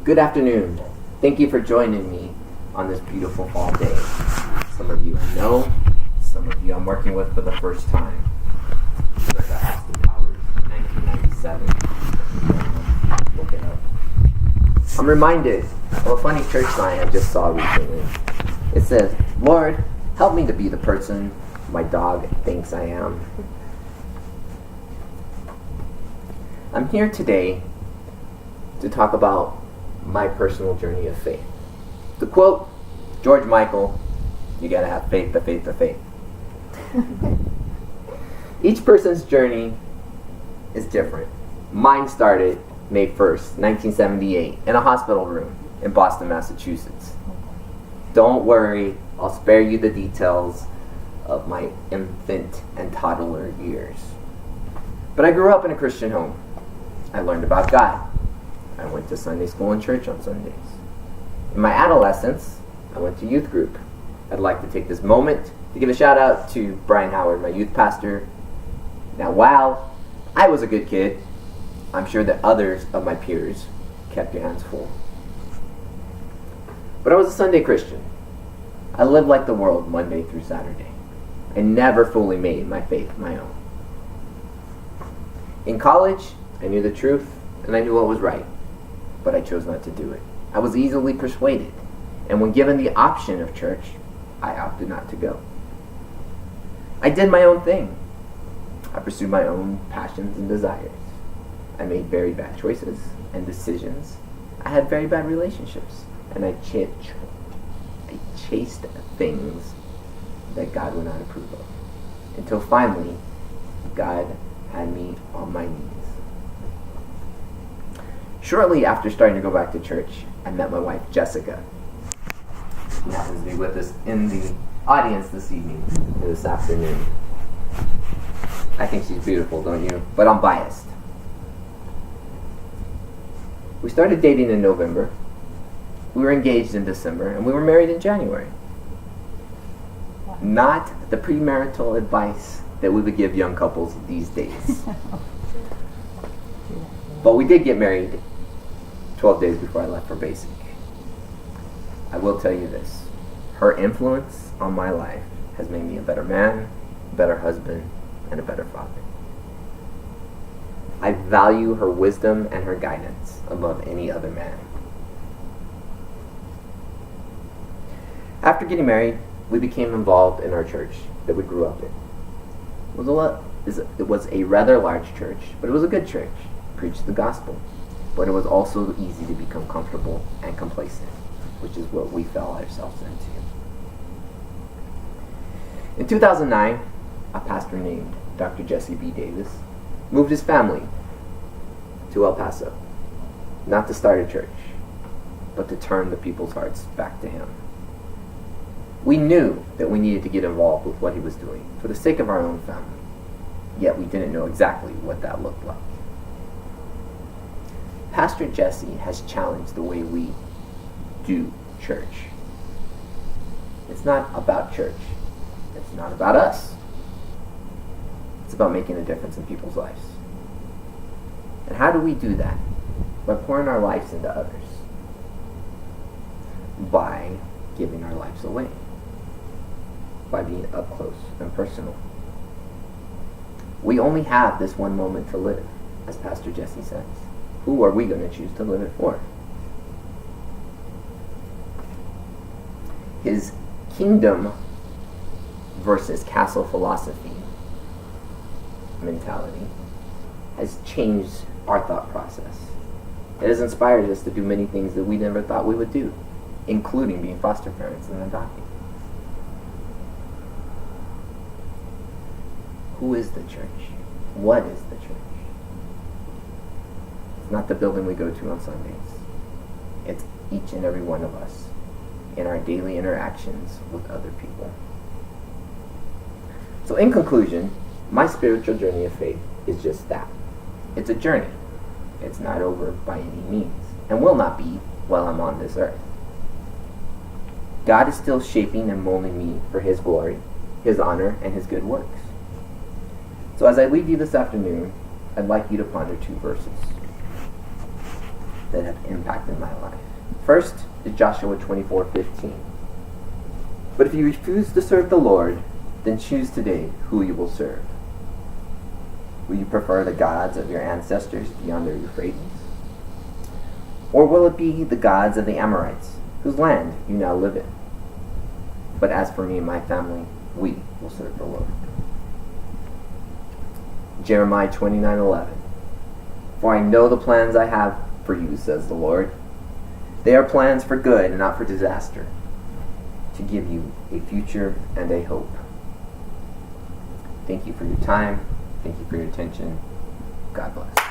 Good afternoon. Thank you for joining me on this beautiful fall day. Some of you I know, some of you I'm working with for the first time. Like Austin Powers, 1997. Look it up. I'm reminded of a funny church sign I just saw recently. It says, "Lord, help me to be the person my dog thinks I am." I'm here today to talk about my personal journey of faith. To quote George Michael, you gotta have faith, the faith, the faith. Each person's journey is different. Mine started May 1st, 1978, in a hospital room in Boston, Massachusetts. Don't worry, I'll spare you the details of my infant and toddler years. But I grew up in a Christian home. I learned about God. I went to Sunday school and church on Sundays. In my adolescence, I went to youth group. I'd like to take this moment to give a shout out to Brian Howard, my youth pastor. Now, while I was a good kid, I'm sure that others of my peers kept your hands full. But I was a Sunday Christian. I lived like the world Monday through Saturday. I never fully made my faith my own. In college, I knew the truth and I knew what was right, but I chose not to do it. I was easily persuaded, and when given the option of church, I opted not to go. I did my own thing. I pursued my own passions and desires. I made very bad choices and decisions. I had very bad relationships, and I chased things that God would not approve of, until finally, God had me on my knees. Shortly after starting to go back to church, I met my wife, Jessica. She happens to be with us in the audience this evening, this afternoon. I think she's beautiful, don't you? But I'm biased. We started dating in November. We were engaged in December, and we were married in January. Not the premarital advice that we would give young couples these days. But we did get married 12 days before I left for basic. I will tell you this. Her influence on my life has made me a better man, a better husband, and a better father. I value her wisdom and her guidance above any other man. After getting married, we became involved in our church that we grew up in. It was a rather large church, but it was a good church. It preached the gospel. But it was also easy to become comfortable and complacent, which is what we fell ourselves into. In 2009, a pastor named Dr. Jesse B. Davis moved his family to El Paso, not to start a church, but to turn the people's hearts back to him. We knew that we needed to get involved with what he was doing for the sake of our own family, yet we didn't know exactly what that looked like. Pastor Jesse has challenged the way we do church. It's not about church. It's not about us. It's about making a difference in people's lives. And how do we do that? By pouring our lives into others. By giving our lives away. By being up close and personal. We only have this one moment to live, as Pastor Jesse says. Who are we going to choose to live it for? His kingdom versus castle philosophy mentality has changed our thought process. It has inspired us to do many things that we never thought we would do, including being foster parents and adopting. Who is the church? What is the church? It's not the building we go to on Sundays. It's each and every one of us in our daily interactions with other people. So in conclusion, my spiritual journey of faith is just that. It's a journey. It's not over by any means, and will not be while I'm on this earth. God is still shaping and molding me for His glory, His honor, and His good works. So as I leave you this afternoon, I'd like you to ponder two verses. that have impacted my life. First is Joshua 24:15. But if you refuse to serve the Lord, then choose today who you will serve. Will you prefer the gods of your ancestors beyond the Euphrates? Or will it be the gods of the Amorites, whose land you now live in? But as for me and my family, we will serve the Lord. Jeremiah 29:11. For I know the plans I have for you, says the Lord. They are plans for good and not for disaster, to give you a future and a hope. Thank you for your time. Thank you for your attention. God bless.